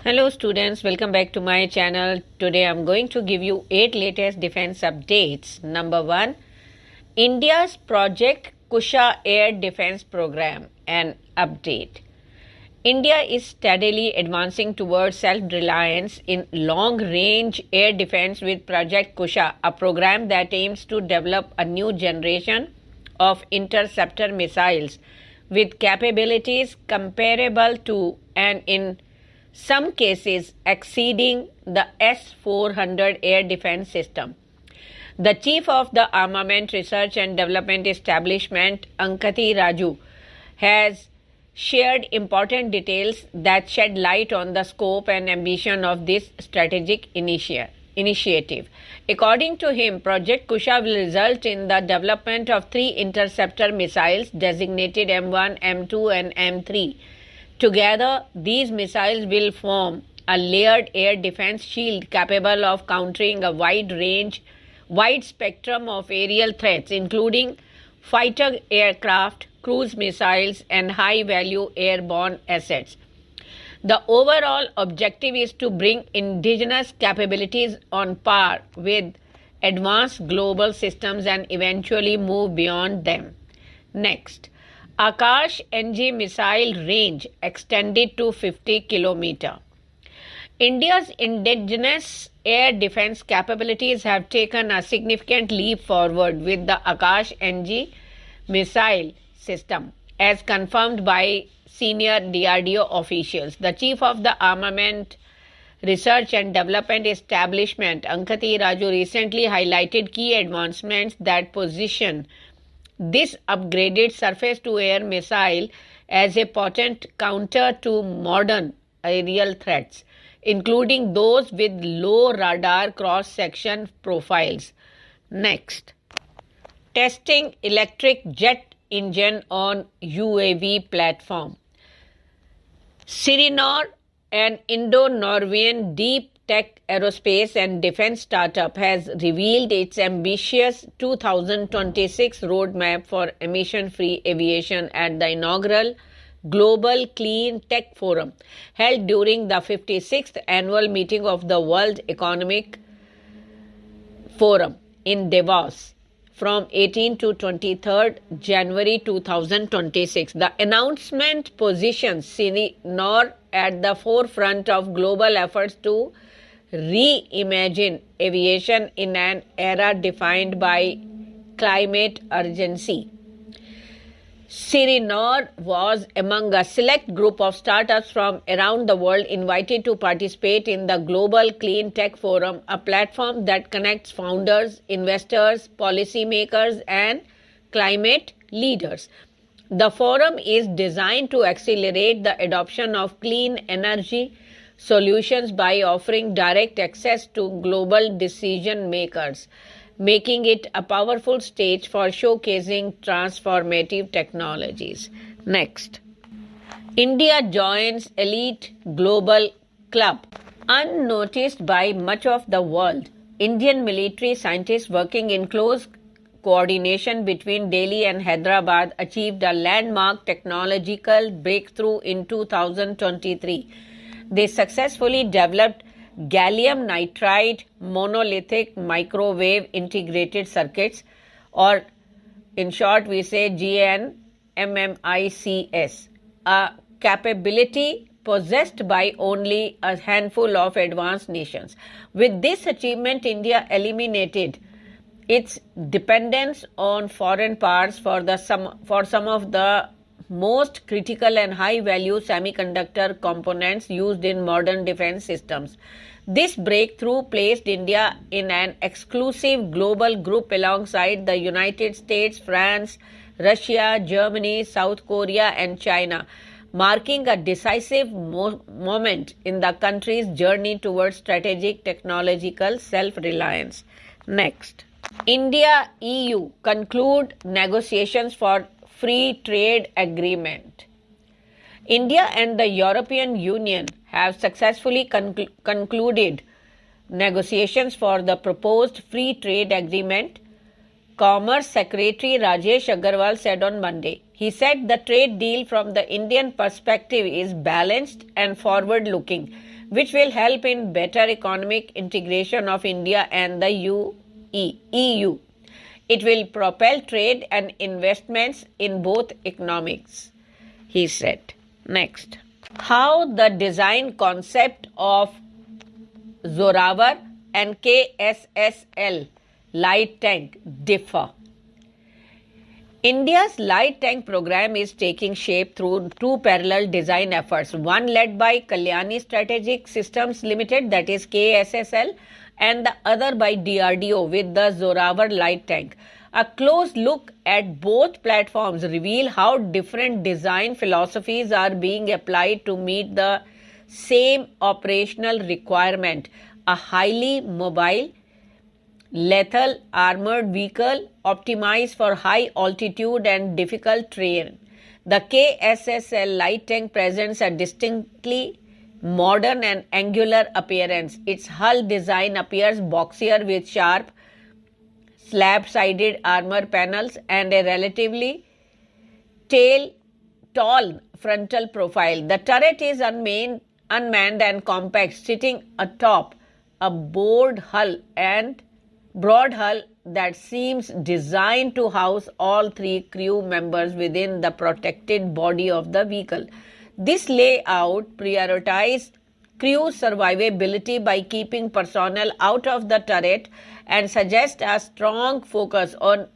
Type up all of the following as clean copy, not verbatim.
Hello students, welcome back to my channel. Today I'm going to give you 8 latest defense updates. Number 1, India's Project Kusha Air Defense Program, an update. India is steadily advancing towards self-reliance in long-range air defense with Project Kusha, a program that aims to develop a new generation of interceptor missiles with capabilities comparable to and in some cases exceeding the S-400 air defense system. The chief of the Armament Research and Development Establishment, Ankati Raju, has shared important details that shed light on the scope and ambition of this strategic initiative. According to him, Project Kusha will result in the development of 3 interceptor missiles designated M1, M2 and M3. Together, these missiles will form a layered air defense shield capable of countering a wide spectrum of aerial threats, including fighter aircraft, cruise missiles, and high-value airborne assets. The overall objective is to bring indigenous capabilities on par with advanced global systems and eventually move beyond them. Next, Akash NG missile range extended to 50 km. India's indigenous air defense capabilities have taken a significant leap forward with the Akash NG missile system, as confirmed by senior DRDO officials. The chief of the Armament Research and Development Establishment, Ankati Raju, recently highlighted key advancements that position this upgraded surface-to-air missile as a potent counter to modern aerial threats, including those with low radar cross-section profiles. Next, testing electric jet engine on UAV platform. Sirinor, an Indo-Norwegian deep tech aerospace and defense startup, has revealed its ambitious 2026 roadmap for emission-free aviation at the inaugural Global Clean Tech Forum held during the 56th annual meeting of the World Economic Forum in Davos from 18 to 23 January 2026. The announcement positions Sirinor at the forefront of global efforts to reimagine aviation in an era defined by climate urgency. Sirinor was among a select group of startups from around the world invited to participate in the Global Clean Tech Forum, a platform that connects founders, investors, policymakers, and climate leaders. The forum is designed to accelerate the adoption of clean energy solutions by offering direct access to global decision makers, making it a powerful stage for showcasing transformative technologies. Next, India joins elite global club. Unnoticed by much of the world, Indian military scientists working in close coordination between Delhi and Hyderabad achieved a landmark technological breakthrough in 2023. They successfully developed gallium nitride monolithic microwave integrated circuits, or in short we say GNMMICS, a capability possessed by only a handful of advanced nations. With this achievement, India eliminated its dependence on foreign powers for some of the most critical and high-value semiconductor components used in modern defense systems. This breakthrough placed India in an exclusive global group alongside the United States, France, Russia, Germany, South Korea, and China, marking a decisive moment in the country's journey towards strategic technological self-reliance. Next, India-EU conclude negotiations for free trade agreement. India and the European Union have successfully concluded negotiations for the proposed free trade agreement, Commerce Secretary Rajesh Agarwal said on Monday. He said the trade deal from the Indian perspective is balanced and forward-looking, which will help in better economic integration of India and the EU. It will propel trade and investments in both economics, he said. Next, how the design concept of Zorawar and KSSL light tank differ. India's light tank program is taking shape through two parallel design efforts, one led by Kalyani Strategic Systems Limited, that is KSSL, and the other by DRDO with the Zorawar light tank. A close look at both platforms reveal how different design philosophies are being applied to meet the same operational requirement: a highly mobile, lethal armored vehicle optimized for high altitude and difficult terrain. The KSSL light tank presents a distinctly modern and angular appearance. Its hull design appears boxier with sharp slab-sided armor panels and a relatively tall frontal profile. The turret is unmanned and compact, sitting atop a broad hull that seems designed to house all three crew members within the protected body of the vehicle. This layout prioritizes crew survivability by keeping personnel out of the turret and suggests a strong focus on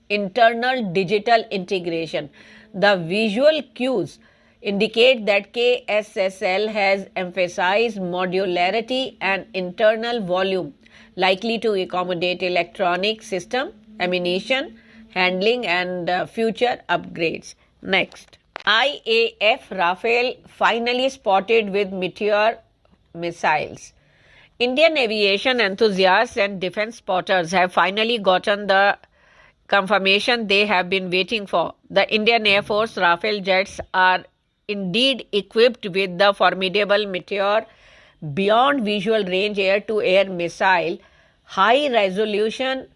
internal digital integration. The visual cues indicate that KSSL has emphasized modularity and internal volume, likely to accommodate electronic system, ammunition, handling, and future upgrades. Next, IAF Rafale finally spotted with Meteor missiles. Indian aviation enthusiasts and defense spotters have finally gotten the confirmation they have been waiting for. The Indian Air Force Rafale jets are indeed equipped with the formidable Meteor beyond visual range air-to-air missile. High-resolution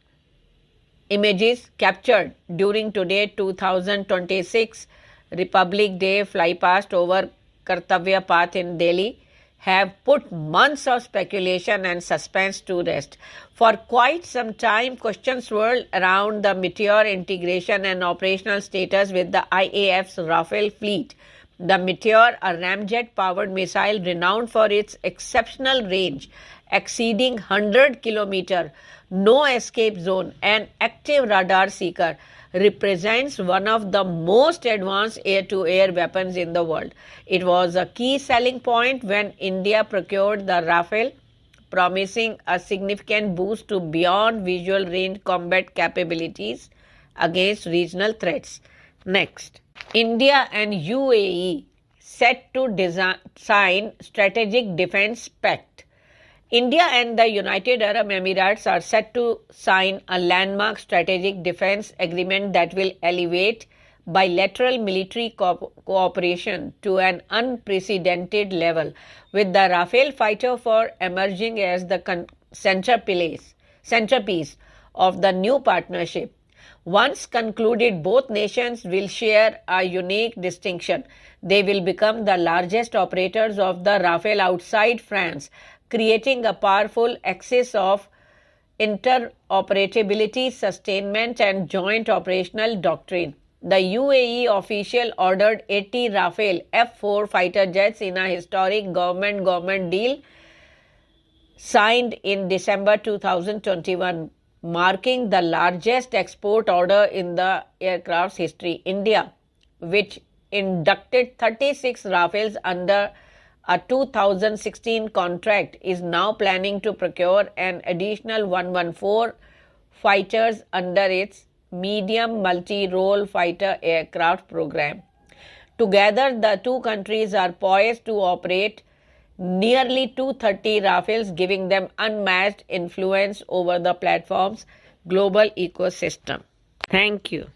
images captured during today 2026 Republic Day flypast over Kartavya Path in Delhi have put months of speculation and suspense to rest. For quite some time, questions swirled around the Meteor integration and operational status with the IAF's Rafale fleet. The Meteor, a ramjet-powered missile renowned for its exceptional range, exceeding 100 km, no escape zone, and active radar seeker, represents one of the most advanced air-to-air weapons in the world. It was a key selling point when India procured the Rafale, promising a significant boost to beyond visual range combat capabilities against regional threats. Next, India and UAE set to sign Strategic Defence Pact. India and the United Arab Emirates are set to sign a landmark strategic defense agreement that will elevate bilateral military cooperation to an unprecedented level, with the Rafale fighter for emerging as the centerpiece of the new partnership. Once concluded, both nations will share a unique distinction. They will become the largest operators of the Rafale outside France, creating a powerful axis of interoperability, sustainment, and joint operational doctrine. The UAE official ordered 80 Rafale F-4 fighter jets in a historic government deal signed in December 2021, marking the largest export order in the aircraft's history. India, which inducted 36 Rafales under a 2016 contract, is now planning to procure an additional 114 fighters under its medium multi-role fighter aircraft program. Together, the two countries are poised to operate nearly 230 Rafales, giving them unmatched influence over the platform's global ecosystem. Thank you.